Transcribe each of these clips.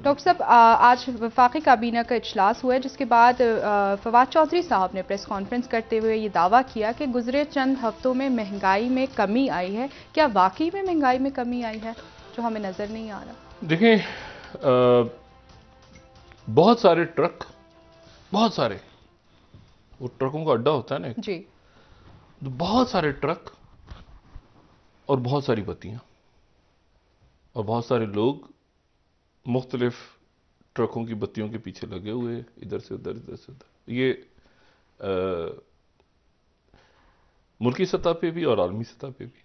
Doctor साहब, आज वफाकी काबीना का इजलास हुआ है, जिसके बाद फवाद चौधरी साहब ने प्रेस कॉन्फ्रेंस करते हुए ये दावा किया कि गुजरे चंद हफ्तों में महंगाई में कमी आई है। क्या वाकई में महंगाई में कमी आई है, जो हमें नजर नहीं आ रहा? देखें, बहुत सारे ट्रक, बहुत सारे, वो ट्रकों का अड्डा होता है ना, जी। तो बहुत सारे ट्रक और बहुत सारी बत्तियां और बहुत सारे लोग मुख्तलिफ ट्रकों की बत्तियों के पीछे लगे हुए, इधर से उधर, इधर से उधर। ये मुल्की सतह पे भी और आलमी सतह पे भी।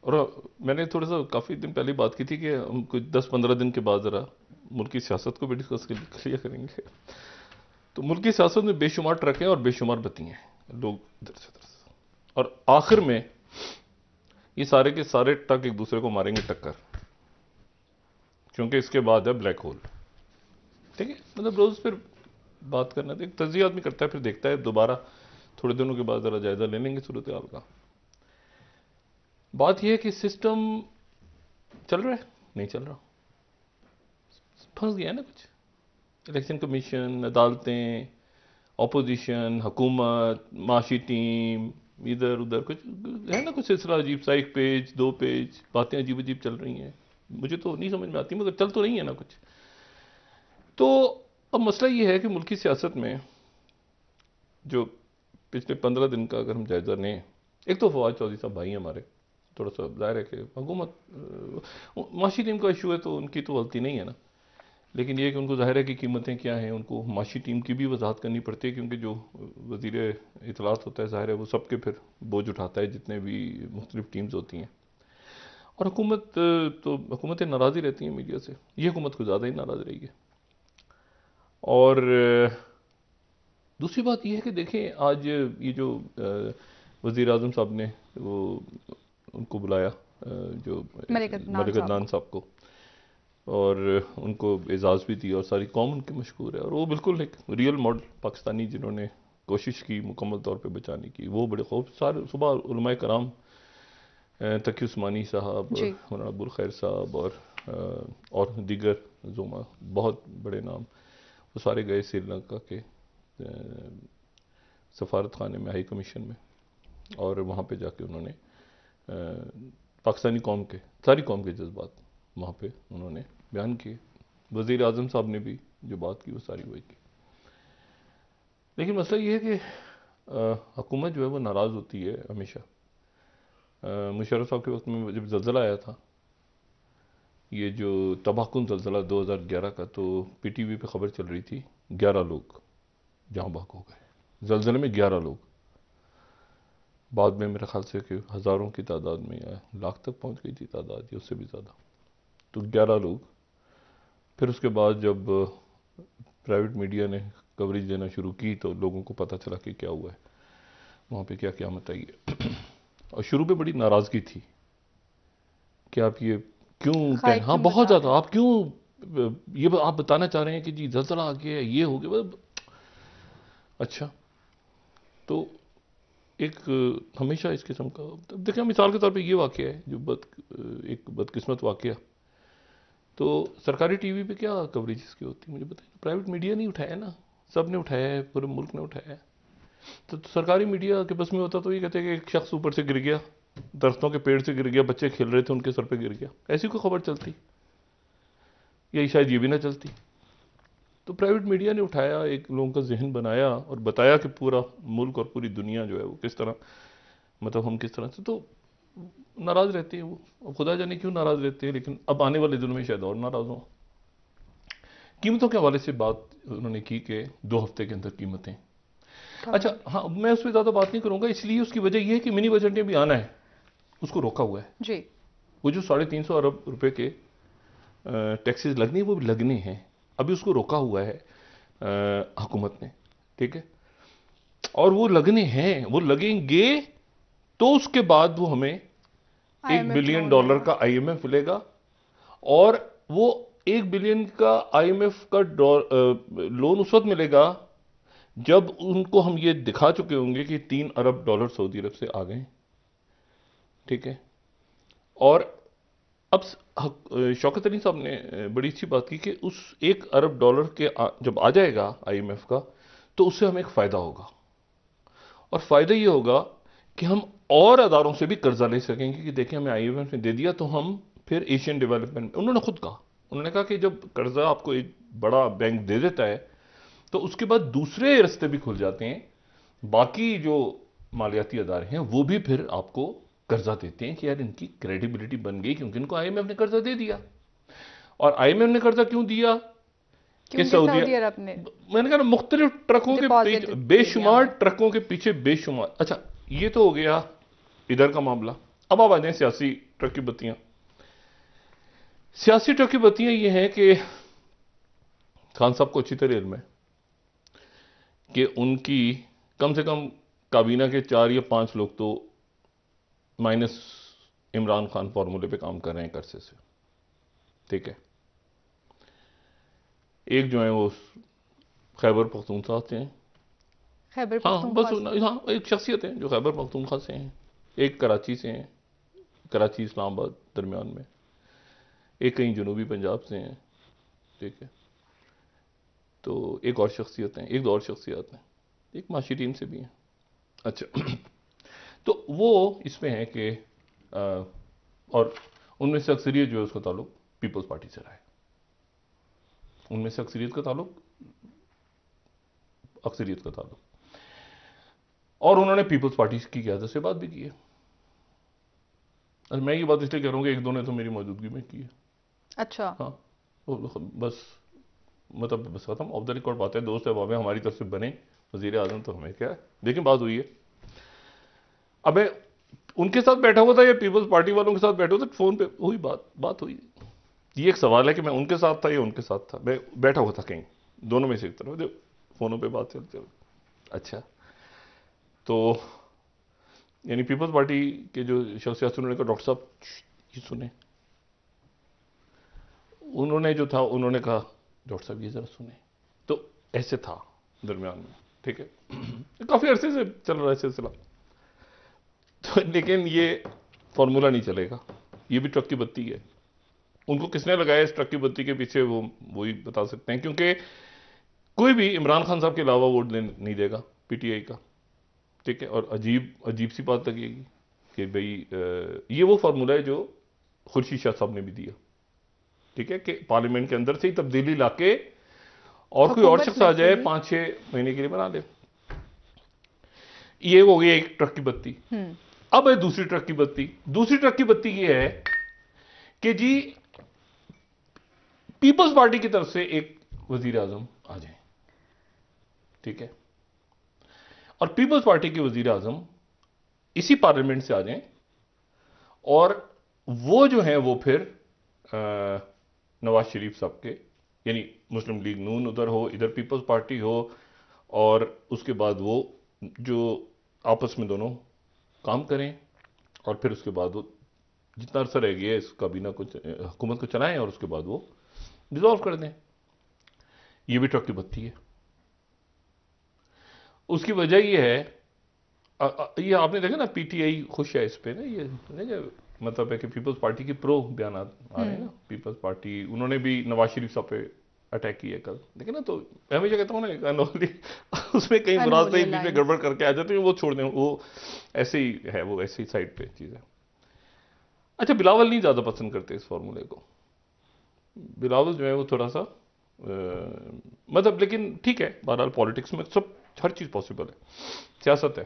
और मैंने थोड़ा सा काफ़ी दिन पहले बात की थी कि हम कुछ 10-15 दिन के बाद ज़रा मुल्की सियासत को भी डिस्कस कर लिया करेंगे। तो मुल्की सियासत में बेशुमार ट्रक हैं और बेशुमार बत्तियां हैं, लोग इधर से उधर से, और आखिर में ये सारे के सारे ट्रक एक दूसरे को मारेंगे टक्कर, क्योंकि इसके बाद है ब्लैक होल। ठीक है, मतलब रोज फिर बात करना, तो एक तजिया आदमी करता है, फिर देखता है दोबारा थोड़े दिनों के बाद जरा जायजा ले लेंगे सूरत हाल का। बात यह है कि सिस्टम चल रहा है, नहीं चल रहा, फंस गया है ना कुछ। इलेक्शन कमीशन, अदालतें, ऑपोजिशन, हुकूमत, माशी टीम, इधर उधर कुछ है ना, कुछ सिलसिला अजीब सा, 1 पेज 2 पेज बातें अजीब अजीब चल रही हैं। मुझे तो नहीं समझ में आती, मगर चल तो रही है ना कुछ। तो अब मसला ये है कि मुल्की सियासत में जो पिछले 15 दिन का अगर हम जायजा लें, एक तो फवाद चौधरी साहब भाई हमारे, थोड़ा सा जाहिर है कि हुकूमत माशी टीम का इशू है तो उनकी तो गलती नहीं है ना, लेकिन ये कि उनको जाहिर है कि कीमतें क्या हैं, उनको माशी टीम की भी वजाहत करनी पड़ती है, क्योंकि जो वजीर इतलात होता है जाहिर है वो सबके फिर बोझ उठाता है, जितने भी मुख्तलिफ टीम्स होती हैं। और हुकूमत, तो हुकूमतें नाराज़ ही रहती हैं मीडिया से, ये हुकूमत को ज़्यादा ही नाराज़ रही है। और दूसरी बात यह है कि देखें, आज ये जो वज़ीर आज़म साहब ने वो उनको बुलाया, जो मलिक अदनान मलिक साहब अदनान को। साहब को, और उनको एजाज़ भी दिया, और सारी कौम उनके मशहूर है, और वो बिल्कुल एक रियल मॉडल पाकिस्तानी जिन्होंने कोशिश की मुकम्मल तौर पे बचाने की, वो बड़े खूब सारे सुबह उलमाए कराम, तकी उस्मानी साहब, जी। मौलाना अबुल खैर साहब, और दीगर जुमा बहुत बड़े नाम, वो सारे गए श्रीलंका के सफारत खाने में, हाई कमीशन में, और वहाँ पे जाके उन्होंने पाकिस्तानी कौम के, सारी कौम के जज्बात वहाँ पे उन्होंने बयान किए। वज़ीर आज़म साहब ने भी जो बात की वो सारी वही की। लेकिन मसला ये है कि हुकूमत जो है वो नाराज़ होती है हमेशा। मुशर्रफ साहब के वक्त में जब ज़लज़ला आया था, ये जो तबाहकुन ज़लज़ला 2011 का, तो पीटीवी पे खबर चल रही थी 11 लोग जहाँ बहक हो गए ज़लज़ले में, 11 लोग। बाद में मेरे ख्याल से कि हज़ारों की तादाद में या लाख तक पहुँच गई थी तादाद, या उससे भी ज़्यादा। तो 11 लोग। फिर उसके बाद जब प्राइवेट मीडिया ने कवरेज देना शुरू की तो लोगों को पता चला कि क्या हुआ है वहाँ पे, क्या क़यामत आई है। और शुरू पे बड़ी नाराज़गी थी कि आप ये क्यों खाई हाँ क्यों बहुत बता रहे ज़्यादा, हैं? आप क्यों ये आप बताना चाह रहे हैं कि जी ज़लज़ला आ गया, ये हो गया, अच्छा। तो एक हमेशा इस किस्म का, देखिए मिसाल के तौर पे ये वाक़या है जो एक बदकिस्मत वाक़या, तो सरकारी टीवी पे क्या कवरेज इसकी होती है मुझे बताइए। प्राइवेट मीडिया नहीं उठाया ना, सब ने उठाया है, पूरे मुल्क ने उठाया है। तो सरकारी मीडिया के बस में होता तो ये कहते हैं कि एक शख्स ऊपर से गिर गया, दरख्तों के पेड़ से गिर गया, बच्चे खेल रहे थे उनके सर पे गिर गया, ऐसी कोई खबर चलती, या शायद ये भी ना चलती। तो प्राइवेट मीडिया ने उठाया, एक लोगों का जहन बनाया और बताया कि पूरा मुल्क और पूरी दुनिया जो है वो किस तरह, मतलब हम किस तरह से, तो नाराज़ रहते हैं वो। अब खुदा जाने क्यों नाराज़ रहते हैं, लेकिन अब आने वाले दिनों में शायद और नाराज़ हों। कीमतों के हवाले से बात उन्होंने की कि 2 हफ्ते के अंदर कीमतें, कम अच्छा होंगे। हाँ, मैं उस पर ज़्यादा बात नहीं करूँगा, इसलिए उसकी वजह यह है कि मिनी बजट ने भी आना है, उसको रोका हुआ है। जी। वो जो 350 अरब रुपए के टैक्सेस लगने, वो भी लगने हैं, अभी उसको रोका हुआ है हुकूमत ने। ठीक है, और वो लगने हैं, वो लगेंगे, तो उसके बाद वो हमें एक आईएमएफ बिलियन लोन डॉलर देगा। का आईएमएफ मिलेगा। और वो 1 बिलियन का आईएमएफ का लोन उस वक्त मिलेगा जब उनको हम ये दिखा चुके होंगे कि 3 अरब डॉलर सऊदी अरब से आ गए। ठीक है, और अब शौकत अली साहब ने बड़ी अच्छी बात की कि उस $1 अरब के जब आ जाएगा आईएमएफ का, तो उससे हमें एक फायदा होगा, और फायदा ये होगा कि हम और अदारों से भी कर्जा ले सकेंगे कि देखिए हमें आईएमएफ ने दे दिया, तो हम फिर एशियन डेवलपमेंट, उन्होंने खुद कहा, उन्होंने कहा कि जब कर्जा आपको एक बड़ा बैंक दे देता है तो उसके बाद दूसरे रास्ते भी खुल जाते हैं, बाकी जो मालियाती अदारे हैं वो भी फिर आपको कर्जा देते हैं कि यार इनकी क्रेडिबिलिटी बन गई क्योंकि इनको आईएमएफ ने कर्जा दे दिया। और आईएमएफ ने कर्जा क्यों दिया कि क्योंकि सऊदी अरब ने, मैंने कहा मुख्तलिफ ट्रकों के पीछे बेशुमार ट्रकों के पीछे बेशुमार। अच्छा, ये तो हो गया इधर का मामला। अब आप आ जाए सियासी ट्रक की बत्तियां। सियासी ट्रक की बत्तियां ये हैं कि खान साहब को अच्छी तरह इल्म है कि उनकी कम से कम काबीना के 4 या 5 लोग तो माइनस इमरान खान फॉर्मूले पे काम कर रहे हैं करसे से, ठीक है। एक जो है वो खैबर पख्तूनख्वा से हैं, खैबर हाँ पख्तूनख्वा बस, हाँ एक शख्सियत है जो खैबर पख्तूनख्वा से हैं, एक कराची से हैं, कराची इस्लामाबाद दरमियान में, एक कहीं जनूबी पंजाब से हैं, ठीक है। तो एक और शख्सियत हैं, एक दो और शख्सियत हैं, एक माशिरीन से भी हैं। अच्छा तो वो इसमें है कि और उनमें से अक्सरियत जो है उसका ताल्लुक पीपल्स पार्टी से रहा है, उनमें से अक्सरियत का ताल्लुक और उन्होंने पीपल्स पार्टी की क़यादत से बात भी की है। मैं ये बात इसलिए कह रहा हूँ कि एक दो ने तो मेरी मौजूदगी में की है। अच्छा, हाँ बस मतलब बस खत्म, ऑफ द रिकॉर्ड बात है, दोस्त अहबाब हमारी तरफ से बने वजीर आजम, तो हमें क्या है, लेकिन बात हुई है। अब मैं उनके साथ बैठा हुआ था या पीपल्स पार्टी वालों के साथ बैठा हुआ था, फोन पे हुई बात हुई। ये एक सवाल है कि मैं उनके साथ था या उनके साथ था, मैं बैठा हुआ था कहीं, दोनों में से एक तरफ, फोनों पे बात चलती। अच्छा, तो यानी पीपल्स पार्टी के जो शख्सियत, उन्होंने कहा डॉक्टर साहब ये सुने, उन्होंने जो था उन्होंने कहा डॉक्टर साहब ये जरा सुने, तो ऐसे था दरमियान में, ठीक है। काफी अरसे से चल रहा है सिलसिला, तो लेकिन ये फॉर्मूला नहीं चलेगा, ये भी ट्रक की बत्ती है। उनको किसने लगाया इस ट्रक की बत्ती के पीछे, वो वही बता सकते हैं, क्योंकि कोई भी इमरान खान साहब के अलावा वोट नहीं देगा पीटीआई का, ठीक है। और अजीब सी बात लगेगी कि भाई ये वो फार्मूला है जो खुर्शीद शाह साहब ने भी दिया, ठीक है, कि पार्लियामेंट के अंदर से ही तब्दीली लाके और कोई और शख्स आ जाए 5-6 महीने के लिए बना दे। ये हो गई एक ट्रक की बत्ती। अब है दूसरी ट्रक की बत्ती। दूसरी ट्रक की बत्ती ये है कि जी पीपल्स पार्टी की तरफ से एक वजीर आजम आ जाए, ठीक है, और पीपल्स पार्टी के वजीर आजम इसी पार्लियामेंट से आ जाएं, और वो जो है वो फिर नवाज शरीफ साहब के, यानी मुस्लिम लीग नून उधर हो, इधर पीपल्स पार्टी हो, और उसके बाद वो जो आपस में दोनों काम करें, और फिर उसके बाद वो जितना अरसा रह गया इस काबीना को, हुकूमत को चलाएं, और उसके बाद वो डिसॉल्व कर दें। ये भी ट्रक की बत्ती है। उसकी वजह ये है, ये आपने देखा ना, पीटीआई खुश है इस पे ना, ये मतलब है कि पीपल्स पार्टी की प्रो बयान आ रहे हैं ना, पीपल्स पार्टी, उन्होंने भी नवाज शरीफ साहब पे अटैक किया कल, देखिए ना। तो मैं हमेशा कहता हूँ ना, अनहोली उसमें कई मुराद से बीच में गड़बड़ करके आ जाते हैं, वो छोड़ दें, वो ऐसे ही है, वो ऐसी साइड पे चीज़ है। अच्छा, बिलावल नहीं ज़्यादा पसंद करते इस फॉर्मूले को। बिलावल जो है वो थोड़ा सा मतलब, लेकिन ठीक है, बहरहाल पॉलिटिक्स में सब हर चीज़ पॉसिबल है, सियासत है।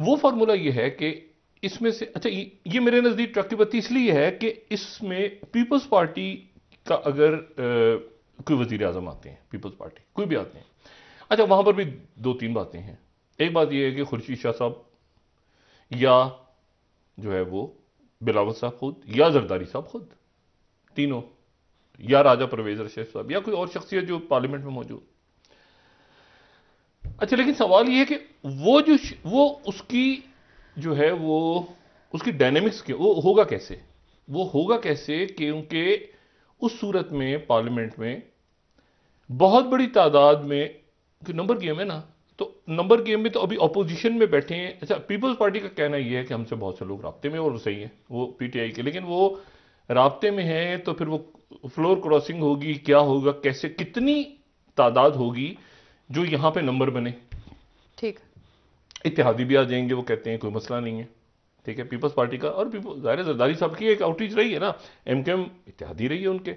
वो फार्मूला ये है कि इसमें से, अच्छा ये मेरे नज़दीक ट्रक की बत्ती इसलिए है कि इसमें पीपल्स पार्टी का अगर कोई वजीर आजम आते हैं, पीपल्स पार्टी कोई भी आते हैं, अच्छा वहां पर भी 2-3 बातें हैं। एक बात यह है कि खुर्शीद शाह साहब या जो है वो बिलावल साहब खुद, या जरदारी साहब खुद, तीनों, या राजा परवेज रशीद साहब, या कोई और शख्सियत जो पार्लियामेंट में मौजूद। अच्छा, लेकिन सवाल यह है कि वो उसकी जो है वो उसकी डायनेमिक्स के वो होगा कैसे, क्योंकि उस सूरत में पार्लियामेंट में बहुत बड़ी तादाद में, नंबर गेम है ना, तो नंबर गेम में तो अभी अपोजिशन में बैठे हैं। अच्छा, पीपल्स पार्टी का कहना यह है कि हमसे बहुत से लोग राब्ते में, और सही है वो पीटीआई के, लेकिन वो राब्ते में है तो फिर वो फ्लोर क्रॉसिंग होगी, क्या होगा, कैसे, कितनी तादाद होगी जो यहां पे नंबर बने। ठीक। इत्तेहादी भी आ जाएंगे, वो कहते हैं कोई मसला नहीं है, ठीक है, पीपल्स पार्टी का। और ज़ाहिर है जरदारी साहब की एक आउटरीच रही है ना, एमकेएम इत्तेहादी रही है उनके।